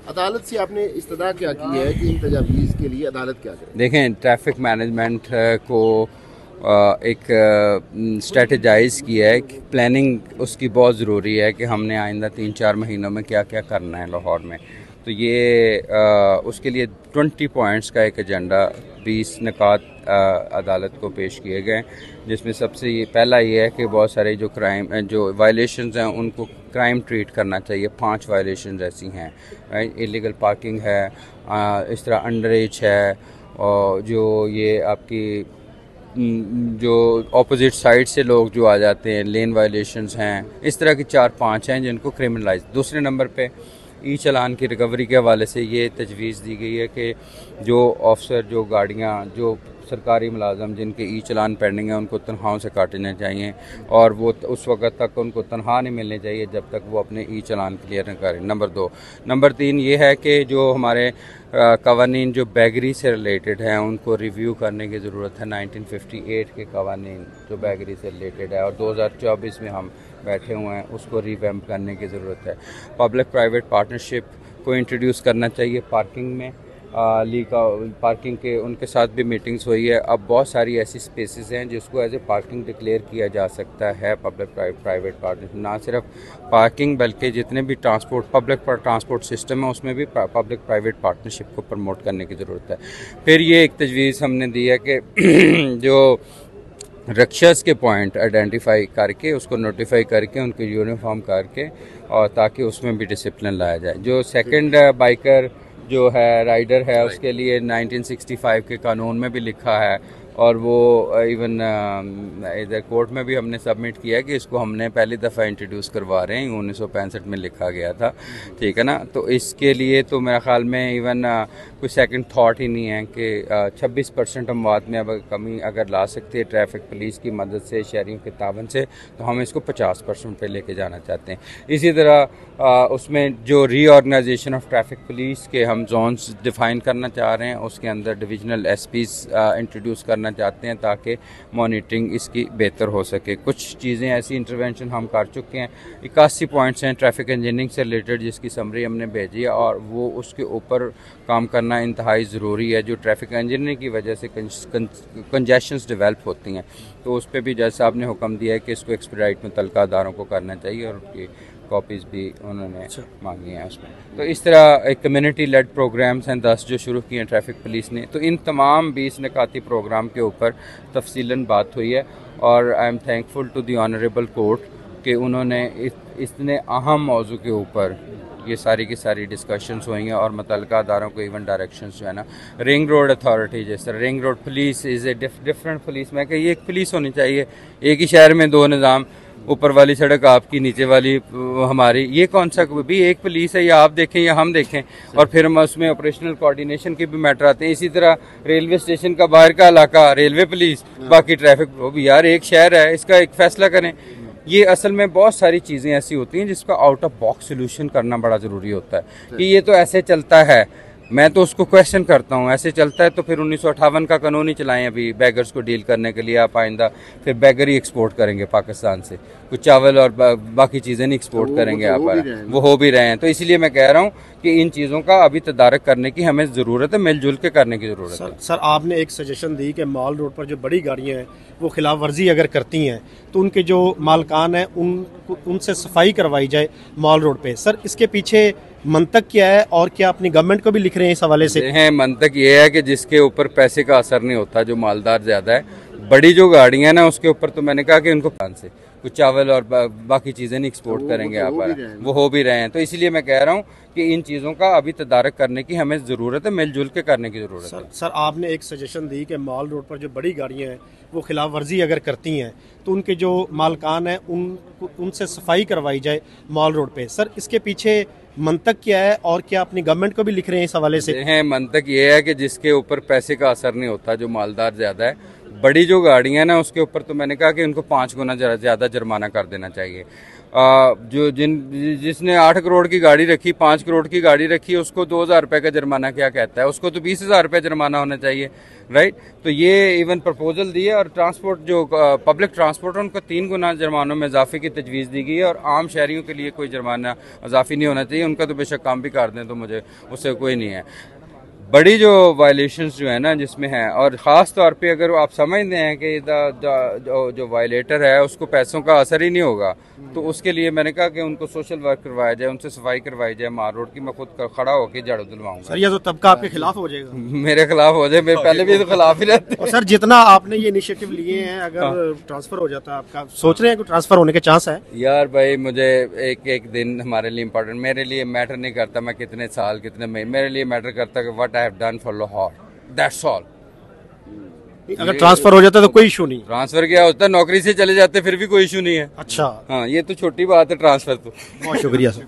अदालत से आपने इस्तदा क्या की है कि इन तजावीज़ के लिए अदालत क्या करे? देखें, ट्रैफिक मैनेजमेंट को एक स्ट्रेटजाइज किया है कि प्लानिंग उसकी बहुत ज़रूरी है कि हमने आइंदा 3-4 महीनों में क्या क्या करना है लाहौर में। तो ये उसके लिए 20 पॉइंट्स का एक एजेंडा 20 निकात अदालत को पेश किए गए, जिसमें सबसे पहला ये है कि बहुत सारे जो वायलेशंस हैं उनको क्राइम ट्रीट करना चाहिए। 5 वायलेशंस ऐसी हैं, राइट। इलीगल पार्किंग है, इस तरह अंडर एज है, और जो ये आपकी जो ऑपोजिट साइड से लोग जो आ जाते हैं, लेन वायलेशंस हैं, इस तरह की 4-5 हैं जिनको क्रिमिनलाइज। दूसरे नंबर पे ई चलान की रिकवरी के हवाले से ये तजवीज़ दी गई है कि जो ऑफिसर, जो गाड़ियाँ, जो सरकारी मुलाजम जिनके ई चलान पेंडिंग है उनको तनख्वाहों से काटने चाहिए, और वो उस वक्त तक उनको तनख्वाह नहीं मिलनी चाहिए जब तक वो अपने ई चलान क्लियर न करें। नंबर 2। नंबर 3 ये है कि जो हमारे कवानीन जो बैगरी से रिलेटेड हैं उनको रिव्यू करने की ज़रूरत है। 1958 के कवानीन जो बैगरी से रिलेटेड है और 2024 में हम बैठे हुए हैं, उसको रिवैम्प करने की ज़रूरत है। पब्लिक प्राइवेट पार्टनरशिप को इंट्रोड्यूस करना चाहिए पार्किंग में। पार्किंग के उनके साथ भी मीटिंग्स हुई है। अब बहुत सारी ऐसी स्पेसेस हैं जिसको एज ए पार्किंग डिक्लेयर किया जा सकता है। पब्लिक प्राइवेट पार्टनरशिप, ना सिर्फ पार्किंग बल्कि जितने भी पब्लिक ट्रांसपोर्ट सिस्टम है उसमें भी पब्लिक प्राइवेट पार्टनरशिप को प्रमोट करने की ज़रूरत है। फिर ये एक तजवीज़ हमने दी है कि जो रक्षस के पॉइंट आइडेंटिफाई करके उसको नोटिफाई करके उनके यूनिफॉर्म करके, और ताकि उसमें भी डिसिप्लिन लाया जाए। जो सेकंड बाइकर जो है, राइडर है, उसके लिए 1965 के कानून में भी लिखा है, और वो इवन इधर कोर्ट में भी हमने सबमिट किया है कि इसको हमने पहली दफ़ा इंट्रोड्यूस करवा रहे हैं। 1965 में लिखा गया था, ठीक है ना। तो इसके लिए तो मेरा ख्याल में इवन कोई सेकंड थॉट ही नहीं है कि 26% अमवात में अब कमी अगर ला सकते हैं ट्रैफिक पुलिस की मदद से, शहरियों के तावन से, तो हम इसको 50% पे लेके जाना चाहते हैं। इसी तरह उसमें जो रीऑर्गेनाइजेशन ऑफ ट्रैफिक पुलिस के हम जोन्स डिफ़ाइन करना चाह रहे हैं, उसके अंदर डिविजनल एसपीज इंट्रोड्यूस करना चाहते हैं ताकि मॉनिटरिंग इसकी बेहतर हो सके। कुछ चीज़ें ऐसी इंटरवेंशन हम कर चुके हैं। 81 पॉइंट्स हैं ट्रैफिक इंजीनियरिंग से रिलेटेड जिसकी समरी हमने भेजी है, और वो उसके ऊपर काम करना इंतहाई ज़रूरी है। जो ट्रैफिक इंजीनियरिंग की वजह से कंजेशंस डेवलप होती हैं, तो उस पर भी जज साहब ने हुक्म दिया है कि इसको एक्सपीडाइट मुतल्लिका अदारों को करना चाहिए, और उनकी कॉपीज़ भी उन्होंने मांगी हैं उसमें। तो इस तरह एक कम्युनिटी लेड प्रोग्राम्स हैं 10 जो शुरू किए हैं ट्रैफिक पुलिस ने। तो इन तमाम 20 निकाती प्रोग्राम के ऊपर तफसीलन बात हुई है, और I am thankful to the honourable court कि उन्होंने इतने अहम मौजू के ऊपर ये सारी की सारी डिस्कशंस हुई हैं, और मुतल्लिका अदारों को इवन डायरेक्शंस जो है ना, रिंग रोड अथॉरिटी, जैसे ring road police is a different police. मैं कही एक पुलिस होनी चाहिए, एक ही शहर में 2 निज़ाम, ऊपर वाली सड़क आपकी, नीचे वाली हमारी, ये कौन सा भी एक पुलिस है? या आप देखें या हम देखें, और फिर हम उसमें ऑपरेशनल कोऑर्डिनेशन के भी मैटर आते हैं। इसी तरह रेलवे स्टेशन का बाहर का इलाका रेलवे पुलिस, बाकी ट्रैफिक, वो भी यार एक शहर है, इसका एक फैसला करें। ये असल में बहुत सारी चीज़ें ऐसी होती हैं जिसका आउट ऑफ बॉक्स सोल्यूशन करना बड़ा ज़रूरी होता है कि ये तो ऐसे चलता है। मैं तो उसको क्वेश्चन करता हूँ, ऐसे चलता है तो फिर 1958 का कानून ही चलाएं अभी बैगर्स को डील करने के लिए। आप आइंदा फिर बैगर ही एक्सपोर्ट करेंगे पाकिस्तान से, कुछ चावल और बाकी चीज़ें नहीं एक्सपोर्ट करेंगे आप, वो हो भी रहे हैं। तो इसीलिए मैं कह रहा हूँ कि इन चीज़ों का अभी तदारक करने की हमें ज़रूरत है, मिलजुल के करने की ज़रूरत है। सर आपने एक सजेशन दी कि मॉल रोड पर जो बड़ी गाड़ियाँ हैं वो खिलाफ वर्जी अगर करती हैं तो उनके जो मालकान हैं उनसे सफाई करवाई जाए मॉल रोड पे। सर इसके पीछे मंतक क्या है, और क्या अपनी गवर्नमेंट को भी लिख रहे हैं इस हवाले से? मंतक ये है कि जिसके ऊपर पैसे का असर नहीं होता, जो मालदार ज़्यादा है, बड़ी जो गाड़ियाँ ना उसके ऊपर तो मैंने कहा कि उनको पान से कुछ चावल और बाकी चीज़ें नहीं एक्सपोर्ट करेंगे आप, वो हो भी रहे हैं। तो इसीलिए मैं कह रहा हूँ कि इन चीज़ों का अभी तदारक करने की हमें ज़रूरत है, मिलजुल के करने की ज़रूरत है। सर आपने एक सजेशन दी कि मॉल रोड पर जो बड़ी गाड़ियाँ हैं वो खिलाफ वर्जी अगर करती हैं तो उनके जो मालकान हैं उनसे सफाई करवाई जाए मॉल रोड पे। सर इसके पीछे मंतक क्या है, और क्या अपनी गवर्नमेंट को भी लिख रहे हैं इस हवाले से? मंतक ये है कि जिसके ऊपर पैसे का असर नहीं होता, जो मालदार ज़्यादा है, बड़ी जो गाड़ियाँ ना उसके ऊपर तो मैंने कहा कि उनको 5 गुना ज़्यादा जुर्माना कर देना चाहिए। जो जिसने 8 करोड़ की गाड़ी रखी, 5 करोड़ की गाड़ी रखी, उसको 2,000 रुपये का जुर्माना क्या कहता है? उसको तो 20,000 रुपये जुर्माना होना चाहिए, राइट? तो ये इवन प्रपोजल दी है, और ट्रांसपोर्ट जो पब्लिक ट्रांसपोर्ट है उनको 3 गुना जुर्मानों में इजाफे की तजवीज़ दी गई है, और आम शहरियों के लिए कोई जुर्माना इजाफी नहीं होना चाहिए। उनका तो बेशक काम भी कर दें तो मुझे उससे कोई नहीं है। बड़ी जो वायलेशंस जो है ना जिसमें है, और ख़ास तौर पे अगर आप समझते हैं कि जो वायलेटर है उसको पैसों का असर ही नहीं होगा, तो उसके लिए मैंने कहा कि उनको सोशल वर्क करवाया जाए, उनसे सफाई करवाई जाए माल रोड की। मैं खुद खड़ा होकर झाड़ू दिलवाऊंगा। सर, ये तो तबका आपके खिलाफ हो जाएगा। मेरे खिलाफ हो जाए, मेरे पहले भी तो खिलाफ ही रहते। और सर, जितना आपने ये इनिशिएटिव लिए हैं, अगर ट्रांसफर हो जाता है आपका, सोच रहे हैं कि ट्रांसफर होने के चांस है? यार भाई, मुझे एक दिन हमारे लिए इम्पोर्टेंट, मेरे लिए मैटर नहीं करता मैं कितने साल कितने महीने, मेरे लिए मैटर करता है कि what I have done for Lahore, that's all. अगर ट्रांसफर हो जाता है तो कोई इशू नहीं? ट्रांसफर क्या होता है, नौकरी से चले जाते फिर भी कोई इशू नहीं है। अच्छा, हाँ, ये तो छोटी बात है ट्रांसफर तो। बहुत शुक्रिया सर।